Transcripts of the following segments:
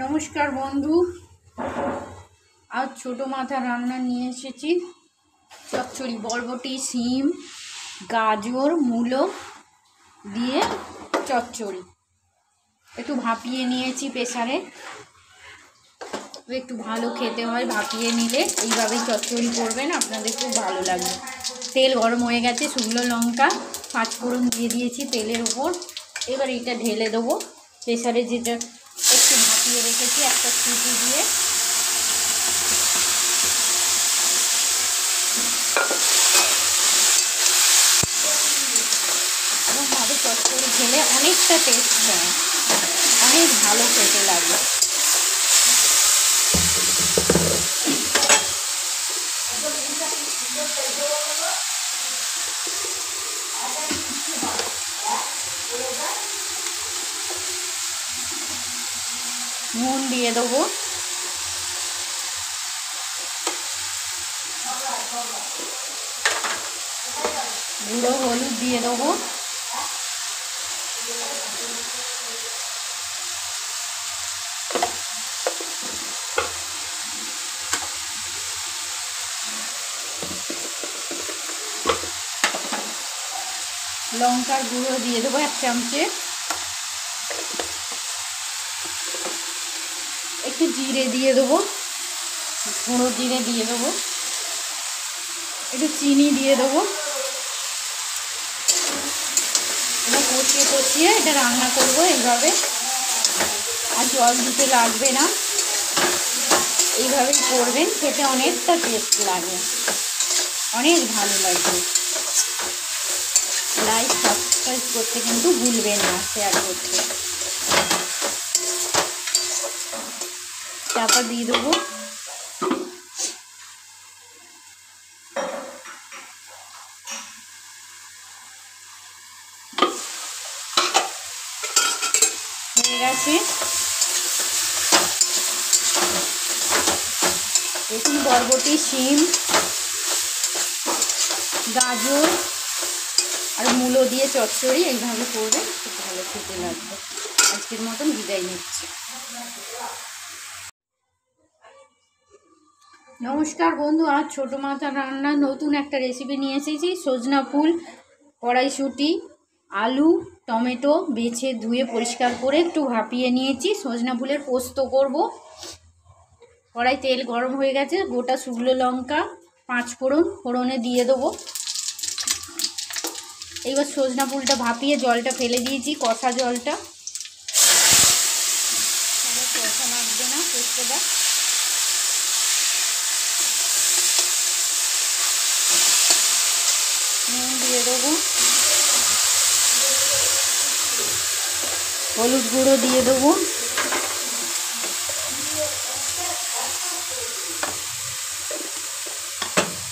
নমস্কার বন্ধু, আজ ছোট মাথা রান্না নিয়ে এসেছি। চচ্চড়ি, বরবটি, শিম, গাজর, মূলো দিয়ে চচ্চড়ি একটু ভাপিয়ে নিয়েছি প্রেসারে। একটু ভালো খেতে হয়, ভাপিয়ে নিলে এইভাবেই চচ্চড়ি করবেন, আপনাদের খুব ভালো লাগবে। তেল গরম হয়ে গেছে, শুকনো লঙ্কা পাঁচফোড়ন দিয়ে দিয়েছি তেলের উপর। এবার এটা ঢেলে দেবো প্রেসারে, যেটা একটু ভাপিয়ে রেখেছি একটা সিটি দিয়ে। এরকমভাবে চচ্চড়ি খেলে অনেকটা টেস্ট হয়, অনেক ভালো খেতে লাগে। নুন দিয়ে দেবো, গুঁড়ো হলুদ দিয়ে দেবো, লঙ্কার গুঁড়ো দিয়ে দেবো 1 চামচে, একটু জিরে দিয়ে দেবো, গুঁড়ো জিরে দিয়ে দেবো, একটু চিনি দিয়ে দেবো। এটা কষিয়ে কষিয়ে এটা রান্না করবো এইভাবে, আর জল দিতে লাগবে না। এইভাবেই করবেন, খেতে অনেকটা টেস্ট লাগে, অনেক ভালো লাগবে। লাইক সাবস্ক্রাইব করতে কিন্তু ভুলবেন না, শেয়ার করতে। চাপা দিয়ে দেবো, হয়ে গেছে। দেখুন, বরবটি, শিম, গাজর আর মূলো দিয়ে চচ্চড়ি এইভাবে করবেন, খুব ভালো খেতে লাগবে। আজকের মতন বিদায় নিচ্ছি। নমস্কার বন্ধু, আজ ছোট মাথা রান্নার নতুন একটা রেসিপি নিয়ে এসেছি। সজনা ফুল, কড়াইশুঁটি, আলু, টমেটো বেছে ধুয়ে পরিষ্কার করে একটু ভাপিয়ে নিয়েছি। সজনা ফুলের পোস্ত করব। কড়াই তেল গরম হয়ে গেছে, গোটা শুকনো লঙ্কা, পাঁচফোড়ন, ফোড়নে দিয়ে দেবো। এইবার সজনা ফুলটা ভাপিয়ে জলটা ফেলে দিয়েছি, কষা জলটা। কষা লাগবে না পোস্তটা। নুন দিয়ে দেবো, হলুদ গুঁড়ো দিয়ে দেবো,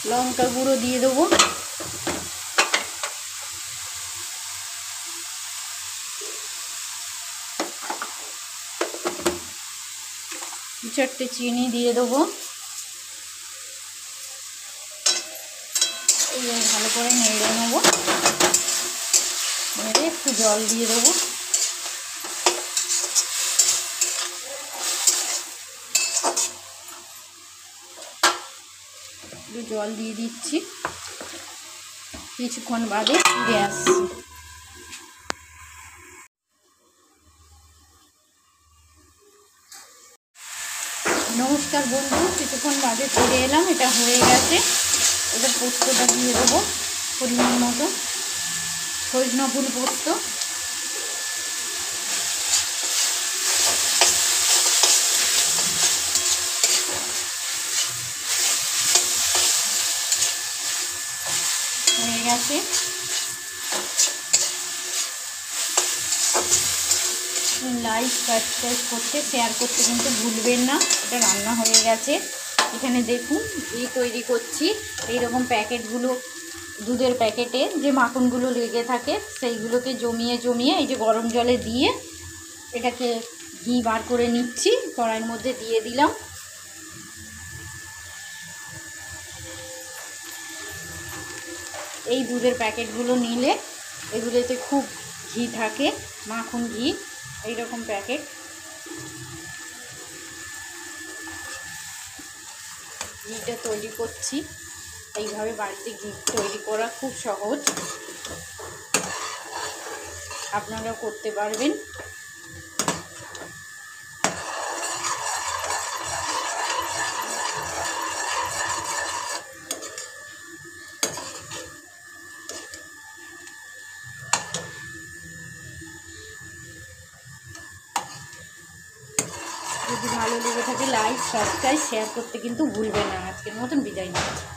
লঙ্কা গুঁড়ো দিয়ে দেবো, চারটে চিনি দিয়ে দেবো। এইবার ভালো করে নেড়ে নেবো, নেড়ে একটু জল দিয়ে দেবো। একটু জল দিয়ে দিচ্ছি, কিছুক্ষণ বাদে ফিরে আসছি। নমস্কার বন্ধু, কিছুক্ষণ বাদে ফিরে এলাম। এটা হয়ে গেছে। এবার পোস্তটা দিয়ে দেবো পরিমাণ মতো, সজনা ফুল পোস্ত। হয়ে গেছে। লাইক সাবস্ক্রাইব করতে, শেয়ার করতে কিন্তু ভুলবেন না। এটা রান্না হয়ে গেছে। এখানে দেখুন ঘি তৈরি করছি। এইরকম প্যাকেটগুলো, দুধের প্যাকেটে যে মাখনগুলো লেগে থাকে সেইগুলোকে জমিয়ে জমিয়ে এই যে গরম জলে দিয়ে এটাকে ঘি বার করে নিচ্ছি। কড়াইয়ের মধ্যে দিয়ে দিলাম। এই দুধের প্যাকেটগুলো নিলে এগুলোতে খুব ঘি থাকে, মাখন ঘি। এইরকম প্যাকেট ঘিটা তৈরি করছি। এইভাবে বাড়িতে ঘি তৈরি করা খুব সহজ, আপনারাও করতে পারবেন। যদি ভালো লেগে থাকে লাইক, সাবস্ক্রাইব, শেয়ার করতে কিন্তু ভুলবেন না। আজকের মতন বিদায় নিচ্ছি।